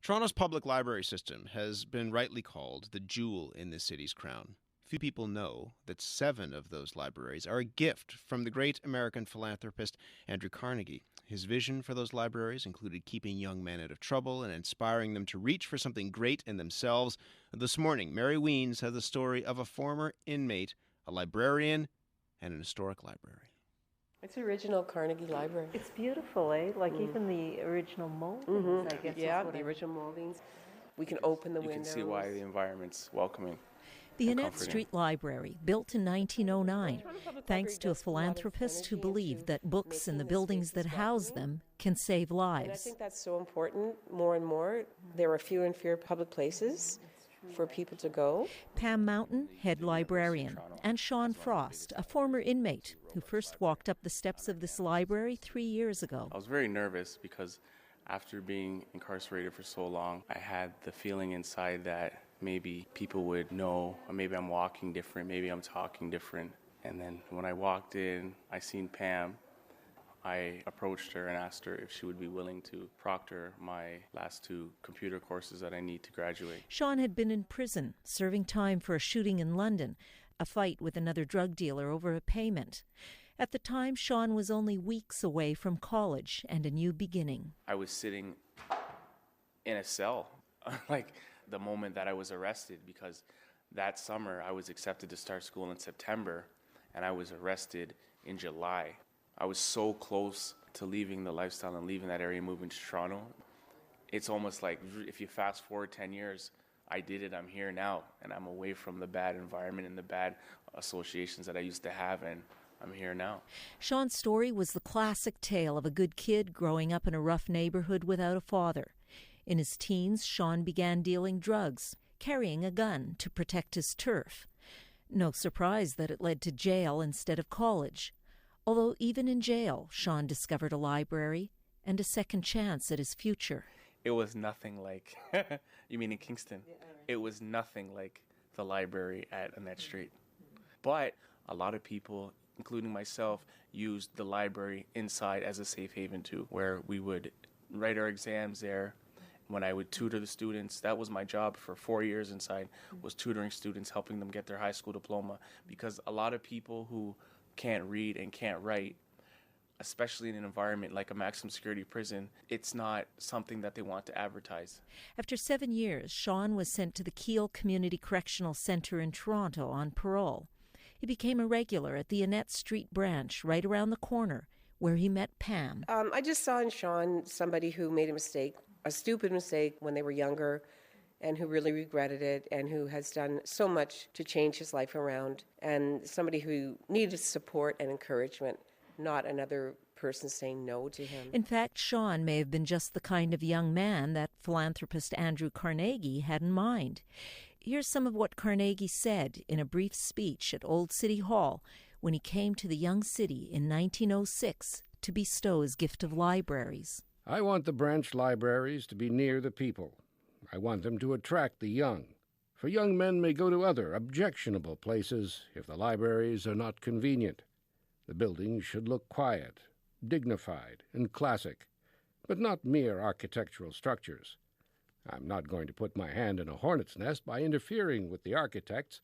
Toronto's public library system has been rightly called the jewel in the city's crown. Few people know that 7 of those libraries are a gift from the great American philanthropist Andrew Carnegie. His vision for those libraries included keeping young men out of trouble and inspiring them to reach for something great in themselves. This morning, Mary Weins has the story of a former inmate, a librarian, and an historic library. It's original Carnegie Library. It's beautiful, eh? Like even the original moldings, I guess. Yeah, the original moldings. We can open the windows. You can see why the environment's welcoming. The Annette Street Library, built in 1909, thanks to a philanthropist who believed that books in the buildings that house them can save lives. And I think that's so important more and more. There are fewer and fewer public places for people to go. Pam Mountain, head librarian, and Sean Frost, a former inmate who first walked up the steps of this library 3 years ago. I was very nervous because after being incarcerated for so long, I had the feeling inside that maybe people would know, or maybe I'm walking different, maybe I'm talking different. And then when I walked in, I seen Pam. I approached her and asked her if she would be willing to proctor my last 2 computer courses that I need to graduate. Sean had been in prison, serving time for a shooting in London, a fight with another drug dealer over a payment. At the time, Sean was only weeks away from college and a new beginning. I was sitting in a cell, like the moment that I was arrested, because that summer I was accepted to start school in September, and I was arrested in July. I was so close to leaving the lifestyle and leaving that area and moving to Toronto. It's almost like if you fast forward 10 years, I did it, I'm here now, and I'm away from the bad environment and the bad associations that I used to have, and I'm here now. Sean's story was the classic tale of a good kid growing up in a rough neighborhood without a father. In his teens, Sean began dealing drugs, carrying a gun to protect his turf. No surprise that it led to jail instead of college. Although even in jail, Sean discovered a library and a second chance at his future. It was nothing like, you mean in Kingston? Yeah, right. It was nothing like the library at Annette Street. But a lot of people, including myself, used the library inside as a safe haven too, where we would write our exams there. When I would tutor the students, that was my job for 4 years inside, was tutoring students, helping them get their high school diploma. Because a lot of people who can't read and can't write, especially in an environment like a maximum security prison, it's not something that they want to advertise. After 7 years, Sean was sent to the Keele Community Correctional Centre in Toronto on parole. He became a regular at the Annette Street branch right around the corner, where he met Pam. I just saw in Sean somebody who made a mistake, a stupid mistake when they were younger, and who really regretted it, and who has done so much to change his life around, and somebody who needed support and encouragement, not another person saying no to him. In fact, Sean may have been just the kind of young man that philanthropist Andrew Carnegie had in mind. Here's some of what Carnegie said in a brief speech at Old City Hall when he came to the young city in 1906 to bestow his gift of libraries. I want the branch libraries to be near the people. I want them to attract the young. For young men may go to other objectionable places if the libraries are not convenient. The buildings should look quiet, dignified, and classic, but not mere architectural structures. I'm not going to put my hand in a hornet's nest by interfering with the architects,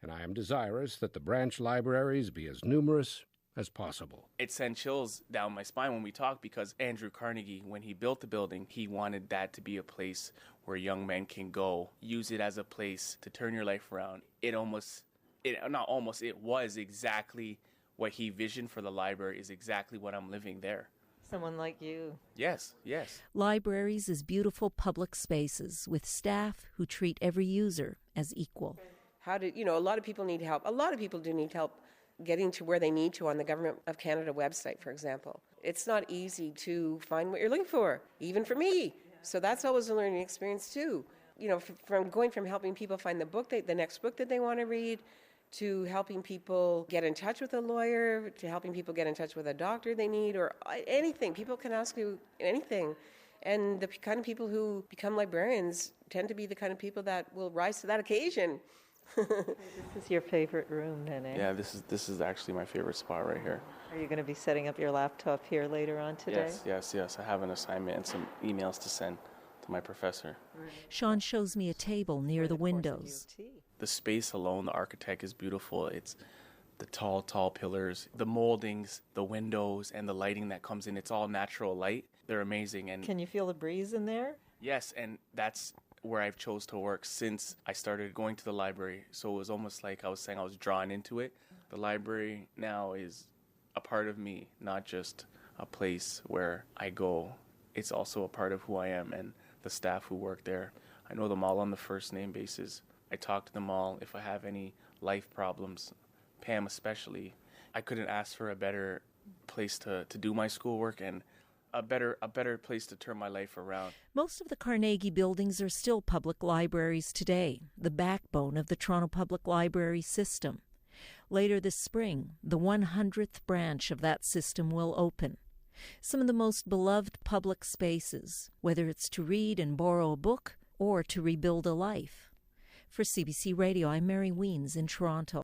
and I am desirous that the branch libraries be as numerous as possible. It sent chills down my spine when we talked, because Andrew Carnegie, when he built the building, he wanted that to be a place where young men can go, use it as a place to turn your life around. It was exactly what he visioned for the library, is exactly what I'm living there. Someone like you. Yes. Libraries as beautiful public spaces with staff who treat every user as equal. A lot of people need help. A lot of people do need help getting to where they need to on the Government of Canada website, for example. It's not easy to find what you're looking for, even for me. So that's always a learning experience too. From helping people find the next book that they want to read, to helping people get in touch with a lawyer, to helping people get in touch with a doctor they need, or anything. People can ask you anything. And the kind of people who become librarians tend to be the kind of people that will rise to that occasion. This is your favorite room, then, eh? Yeah, this is actually my favorite spot right here. Are you going to be setting up your laptop here later on today? Yes. I have an assignment and some emails to send to my professor. Sean shows me a table near the windows. The space alone, the architect is beautiful. It's the tall pillars, the moldings, the windows, and the lighting that comes in. It's all natural light. They're amazing. And Can you feel the breeze in there? yes, and that's where I've chose to work since I started going to the library. So it was almost like I was saying I was drawn into it. The library now is a part of me, not just a place where I go. It's also a part of who I am and the staff who work there. I know them all on the first name basis. I talk to them all if I have any life problems, Pam especially. I couldn't ask for a better place to do my schoolwork and a better place to turn my life around. Most of the Carnegie buildings are still public libraries today, the backbone of the Toronto Public Library system. Later this spring, the 100th branch of that system will open. Some of the most beloved public spaces, whether it's to read and borrow a book or to rebuild a life. For CBC Radio, I'm Mary Weins in Toronto.